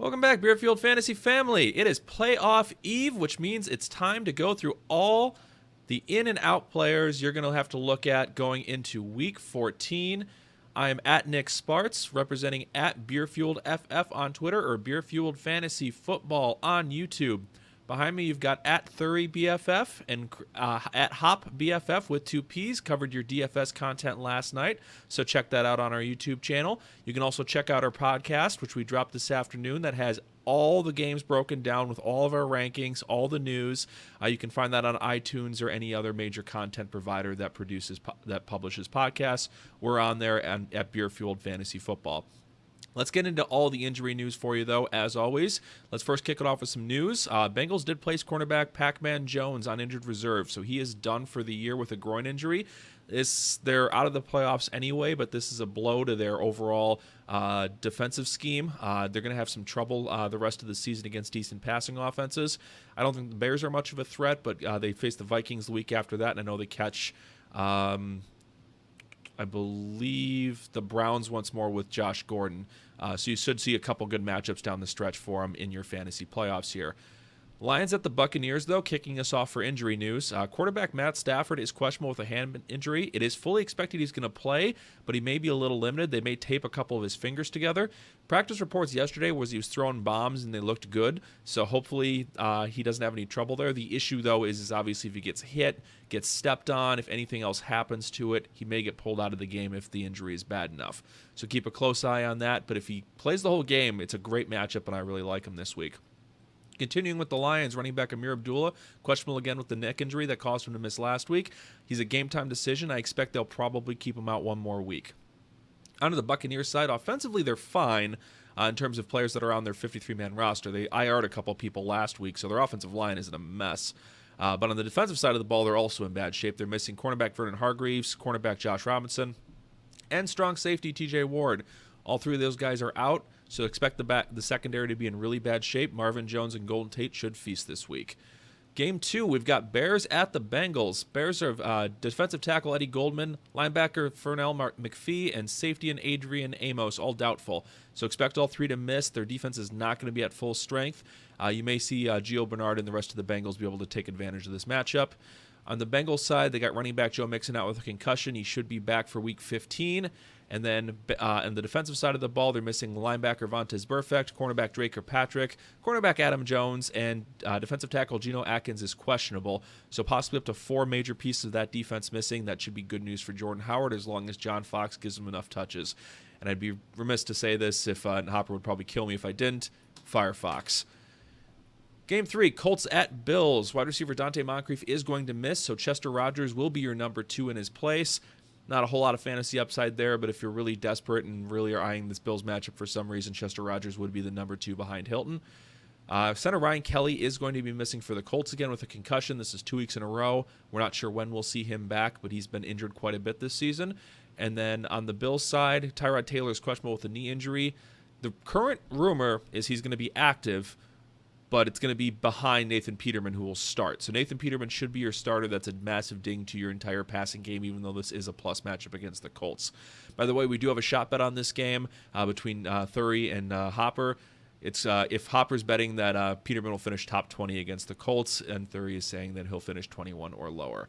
Welcome back, Beerfield Fantasy family. It is playoff eve, which means it's time to go through all the in and out players you're going to have to look at going into week 14. I am at Nick Sparts, representing at Beerfield FF on Twitter or Beerfield Fantasy Football on YouTube. Behind me, you've got at Thury BFF and at Hop BFF with 2 P's. Covered your DFS content last night, so check that out on our YouTube channel. You can also check out our podcast, which we dropped this afternoon, that has all the games broken down with all of our rankings, all the news. You can find that on iTunes or any other major content provider that publishes podcasts. We're on there at Beerfield Fantasy Football. Let's get into all the injury news for you, though, as always. Let's first kick it off with some news. Bengals did place cornerback Pac-Man Jones on injured reserve, so he is done for the year with a groin injury. They're out of the playoffs anyway, but this is a blow to their overall defensive scheme. They're going to have some trouble the rest of the season against decent passing offenses. I don't think the Bears are much of a threat, but they face the Vikings the week after that, and I know they catch... I believe the Browns once more with Josh Gordon. So you should see a couple good matchups down the stretch for him in your fantasy playoffs here. Lions at the Buccaneers, though, kicking us off for injury news. Quarterback Matt Stafford is questionable with a hand injury. It is fully expected he's going to play, but he may be a little limited. They may tape a couple of his fingers together. Practice reports yesterday was he was throwing bombs and they looked good, so hopefully he doesn't have any trouble there. The issue, though, is obviously if he gets hit, gets stepped on, if anything else happens to it, he may get pulled out of the game if the injury is bad enough. So keep a close eye on that, but if he plays the whole game, it's a great matchup, and I really like him this week. Continuing with the Lions, running back Amir Abdullah, questionable again with the neck injury that caused him to miss last week. He's a game-time decision. I expect they'll probably keep him out one more week. On to the Buccaneers side, offensively, they're fine in terms of players that are on their 53-man roster. They IR'd a couple people last week, so their offensive line isn't a mess. But on the defensive side of the ball, they're also in bad shape. They're missing cornerback Vernon Hargreaves, cornerback Josh Robinson, and strong safety TJ Ward. All 3 of those guys are out, so expect the secondary to be in really bad shape. Marvin Jones and Golden Tate should feast this week. Game 2, we've got Bears at the Bengals. Bears are defensive tackle Eddie Goldman, linebacker Fernell McPhee, and safety and Adrian Amos, all doubtful. So expect all 3 to miss. Their defense is not going to be at full strength. You may see Gio Bernard and the rest of the Bengals be able to take advantage of this matchup. On the Bengals side, they got running back Joe Mixon out with a concussion. He should be back for Week 15. And then on the defensive side of the ball, they're missing linebacker Vontaze Burfict, cornerback Drake Kirkpatrick, cornerback Adam Jones, and defensive tackle Geno Atkins is questionable. So possibly up to 4 major pieces of that defense missing. That should be good news for Jordan Howard as long as John Fox gives him enough touches. And I'd be remiss to say this if Hopper would probably kill me if I didn't. Fire Fox. Game 3, Colts at Bills. Wide receiver Dante Moncrief is going to miss, so Chester Rogers will be your number 2 in his place. Not a whole lot of fantasy upside there, but if you're really desperate and really are eyeing this Bills matchup for some reason, Chester Rogers would be the number 2 behind Hilton. Center Ryan Kelly is going to be missing for the Colts again with a concussion. This is 2 weeks in a row. We're not sure when we'll see him back, but he's been injured quite a bit this season. And then on the Bills side, Tyrod Taylor is questionable with a knee injury. The current rumor is he's going to be active, but it's going to be behind Nathan Peterman, who will start. So Nathan Peterman should be your starter. That's a massive ding to your entire passing game, even though this is a plus matchup against the Colts. By the way, we do have a shot bet on this game between Thury and Hopper. It's if Hopper's betting that Peterman will finish top 20 against the Colts, and Thury is saying that he'll finish 21 or lower.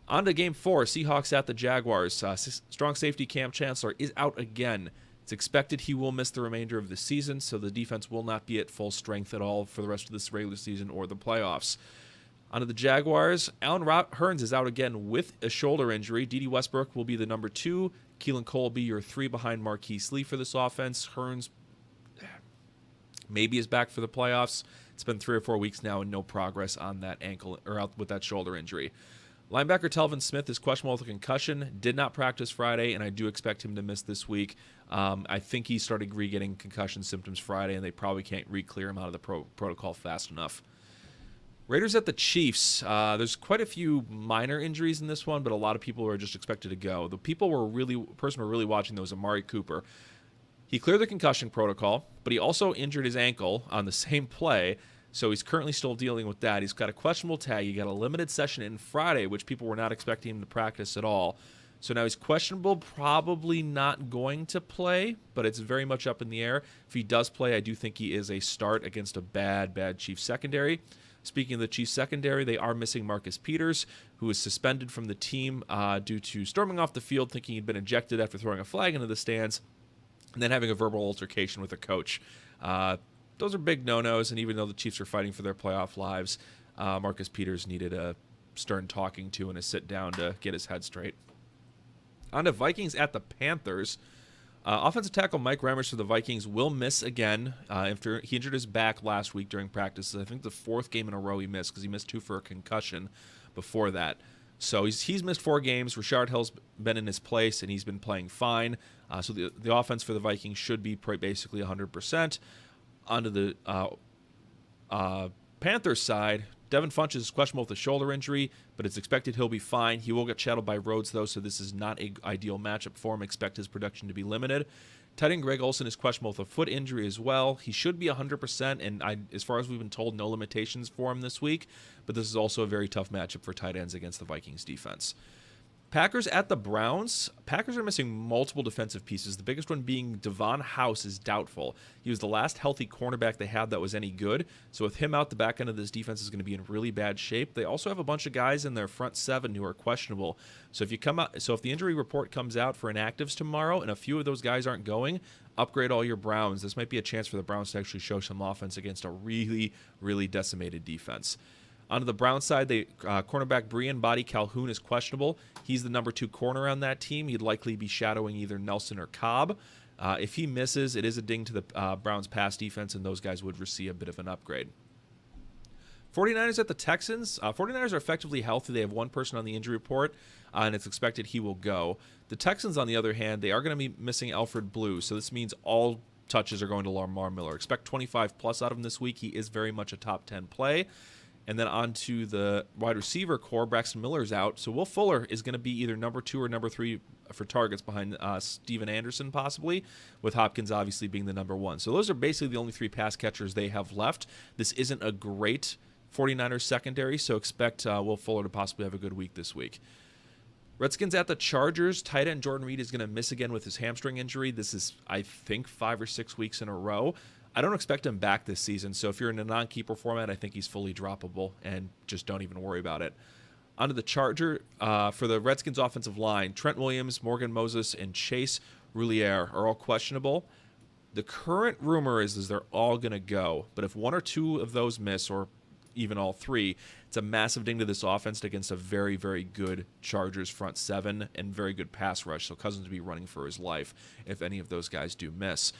On to Game 4, Seahawks at the Jaguars. Strong safety Cam Chancellor is out again. It's expected he will miss the remainder of the season, so the defense will not be at full strength at all for the rest of this regular season or the playoffs. Onto the Jaguars, Allen Hurns is out again with a shoulder injury. Dede Westbrook will be the number 2. Keelan Cole will be your 3 behind Marquise Lee for this offense. Hurns maybe is back for the playoffs. It's been 3 or 4 weeks now and no progress on that ankle or out with that shoulder injury. Linebacker Telvin Smith is questionable with a concussion, did not practice Friday, and I do expect him to miss this week. I think he started re-getting concussion symptoms Friday, and they probably can't re-clear him out of the protocol fast enough. Raiders at the Chiefs. There's quite a few minor injuries in this one, but a lot of people are just expected to go. The person we're really watching, though, is Amari Cooper. He cleared the concussion protocol, but he also injured his ankle on the same play, so he's currently still dealing with that. He's got a questionable tag. He got a limited session in Friday, which people were not expecting him to practice at all. So now he's questionable, probably not going to play, but it's very much up in the air. If he does play, I do think he is a start against a bad Chiefs secondary. Speaking of the Chiefs secondary, they are missing Marcus Peters, who was suspended from the team due to storming off the field thinking he'd been ejected after throwing a flag into the stands, and then having a verbal altercation with a coach. Those are big no-nos, and even though the Chiefs are fighting for their playoff lives, Marcus Peters needed a stern talking to and a sit down to get his head straight. On to Vikings at the Panthers. Offensive tackle Mike Remmers for the Vikings will miss again after he injured his back last week during practice. I think the fourth game in a row he missed because he missed 2 for a concussion before that. So he's missed 4 games. Rashard Hill's been in his place, and he's been playing fine. So the offense for the Vikings should be basically 100%. Onto the Panthers side, Devin Funchess is questionable with a shoulder injury, but it's expected he'll be fine. He will get shadowed by Rhodes, though, so this is not an ideal matchup for him. Expect his production to be limited. Tight end Greg Olsen is questionable with a foot injury as well. He should be 100%, and as far as we've been told, no limitations for him this week, but this is also a very tough matchup for tight ends against the Vikings defense. Packers at the Browns. Packers are missing multiple defensive pieces, the biggest one being Devon House is doubtful. He was the last healthy cornerback they had that was any good, so with him out, the back end of this defense is going to be in really bad shape. They also have a bunch of guys in their front 7 who are questionable. So if the injury report comes out for inactives tomorrow and a few of those guys aren't going, upgrade all your Browns. This might be a chance for the Browns to actually show some offense against a really, really decimated defense. On the Browns side, cornerback Breon Body Calhoun is questionable. He's the number 2 corner on that team. He'd likely be shadowing either Nelson or Cobb. If he misses, it is a ding to the Browns' pass defense, and those guys would receive a bit of an upgrade. 49ers at the Texans. 49ers are effectively healthy. They have 1 person on the injury report, and it's expected he will go. The Texans, on the other hand, they are going to be missing Alfred Blue, so this means all touches are going to Lamar Miller. Expect 25-plus out of him this week. He is very much a top 10 play. And then on to the wide receiver core, Braxton Miller's out. So Will Fuller is going to be either number 2 or number 3 for targets behind Steven Anderson possibly, with Hopkins obviously being the number 1. So those are basically the only 3 pass catchers they have left. This isn't a great 49ers secondary, so expect Will Fuller to possibly have a good week this week. Redskins at the Chargers. Tight end Jordan Reed is going to miss again with his hamstring injury. This is, I think, 5 or 6 weeks in a row. I don't expect him back this season, so if you're in a non-keeper format, I think he's fully droppable, and just don't even worry about it. Onto the Charger. For the Redskins offensive line, Trent Williams, Morgan Moses, and Chase Roulier are all questionable. The current rumor is they're all going to go, but if 1 or 2 of those miss, or even all 3, it's a massive ding to this offense against a very, very good Chargers front 7 and very good pass rush, so Cousins will be running for his life if any of those guys do miss.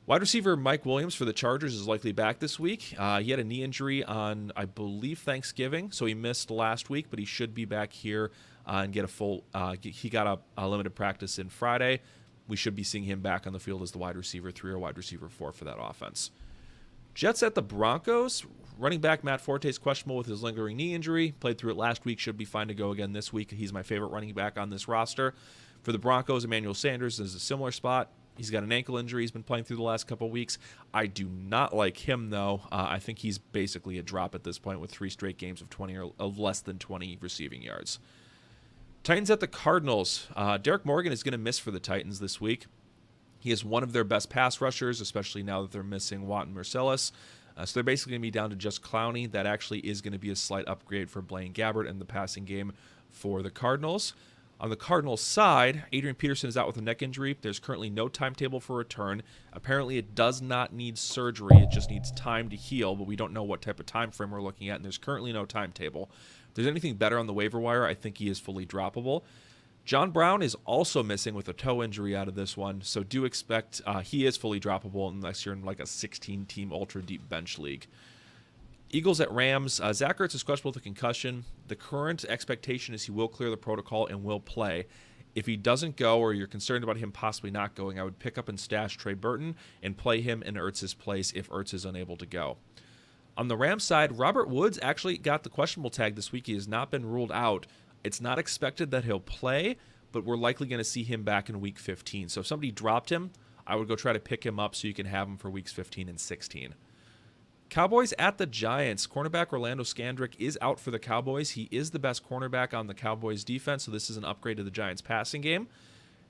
Wide receiver Mike Williams for the Chargers is likely back this week. He had a knee injury on, I believe, Thanksgiving, so he missed last week, but he should be back here and get a full he got a limited practice in Friday. We should be seeing him back on the field as the wide receiver 3 or wide receiver 4 for that offense. Jets at the Broncos. Running back Matt Forte is questionable with his lingering knee injury. Played through it last week, should be fine to go again this week. He's my favorite running back on this roster. For the Broncos, Emmanuel Sanders is a similar spot. He's got an ankle injury. He's been playing through the last couple of weeks. I do not like him, though. I think he's basically a drop at this point with 3 straight games of 20 or of less than 20 receiving yards. Titans at the Cardinals. Derek Morgan is going to miss for the Titans this week. He is one of their best pass rushers, especially now that they're missing Watt and Marcellus. So they're basically going to be down to just Clowney. That actually is going to be a slight upgrade for Blaine Gabbert in the passing game for the Cardinals. On the Cardinals side, Adrian Peterson is out with a neck injury. There's currently no timetable for return. Apparently, it does not need surgery. It just needs time to heal, but we don't know what type of time frame we're looking at, and there's currently no timetable. If there's anything better on the waiver wire, I think he is fully droppable. John Brown is also missing with a toe injury out of this one, so do expect he is fully droppable unless you're in like a 16-team ultra-deep bench league. Eagles at Rams. Zach Ertz is questionable with a concussion. The current expectation is he will clear the protocol and will play. If he doesn't go, or you're concerned about him possibly not going, I would pick up and stash Trey Burton and play him in Ertz's place if Ertz is unable to go. On the Rams side, Robert Woods actually got the questionable tag this week. He has not been ruled out. It's not expected that he'll play, but we're likely going to see him back in Week 15. So if somebody dropped him, I would go try to pick him up so you can have him for Weeks 15 and 16. Cowboys at the Giants. Cornerback Orlando Scandrick is out for the Cowboys. He is the best cornerback on the Cowboys defense, so this is an upgrade to the Giants passing game.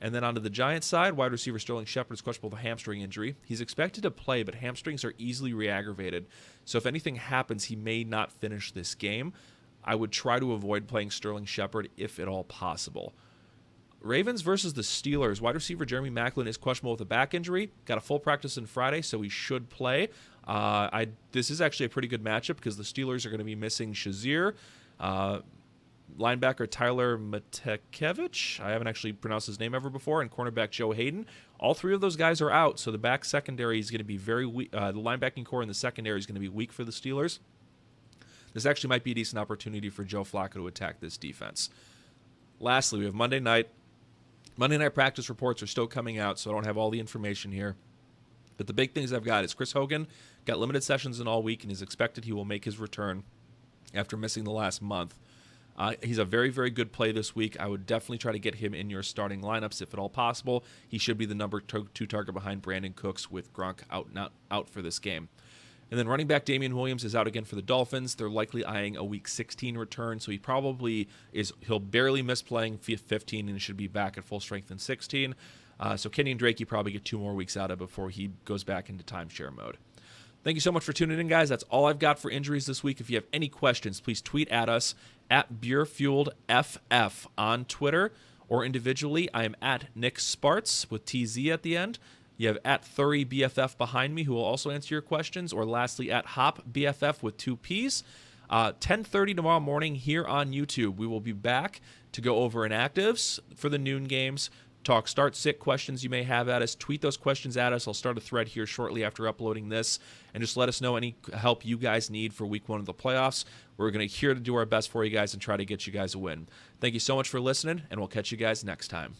And then onto the Giants side, wide receiver Sterling Shepard is questionable with a hamstring injury. He's expected to play, but hamstrings are easily re-aggravated. So if anything happens, he may not finish this game. I would try to avoid playing Sterling Shepard if at all possible. Ravens versus the Steelers. Wide receiver Jeremy Maclin is questionable with a back injury. Got a full practice on Friday, so he should play. This is actually a pretty good matchup because the Steelers are going to be missing Shazier, linebacker Tyler Matekevich. I haven't actually pronounced his name ever before, and cornerback Joe Hayden. All three of those guys are out, so the back secondary is going to be very weak. The linebacking core in the secondary is going to be weak for the Steelers. This actually might be a decent opportunity for Joe Flacco to attack this defense. Lastly, we have Monday night. Monday night practice reports are still coming out, so I don't have all the information here. But the big things I've got is Chris Hogan got limited sessions in all week and is expected he will make his return after missing the last month. He's a very, very good play this week. I would definitely try to get him in your starting lineups if at all possible. He should be the number 2 target behind Brandon Cooks with Gronk out for this game. And then running back Damian Williams is out again for the Dolphins. They're likely eyeing a Week 16 return, so he'll barely miss playing 15 and should be back at full strength in 16. So Kenyon Drake, you probably get 2 more weeks out of before he goes back into timeshare mode. Thank you so much for tuning in, guys. That's all I've got for injuries this week. If you have any questions, please tweet at us at BeerFueledFF on Twitter, or individually, I am at Nick Sparts with TZ at the end. You have at Thury BFF behind me, who will also answer your questions, or lastly at Hop BFF with 2 Ps. 10:30 tomorrow morning here on YouTube. We will be back to go over inactives for the noon games, talk start-sit questions you may have at us. Tweet those questions at us. I'll start a thread here shortly after uploading this, and just let us know any help you guys need for Week 1 of the playoffs. We're going to here to do our best for you guys and try to get you guys a win. Thank you so much for listening, and we'll catch you guys next time.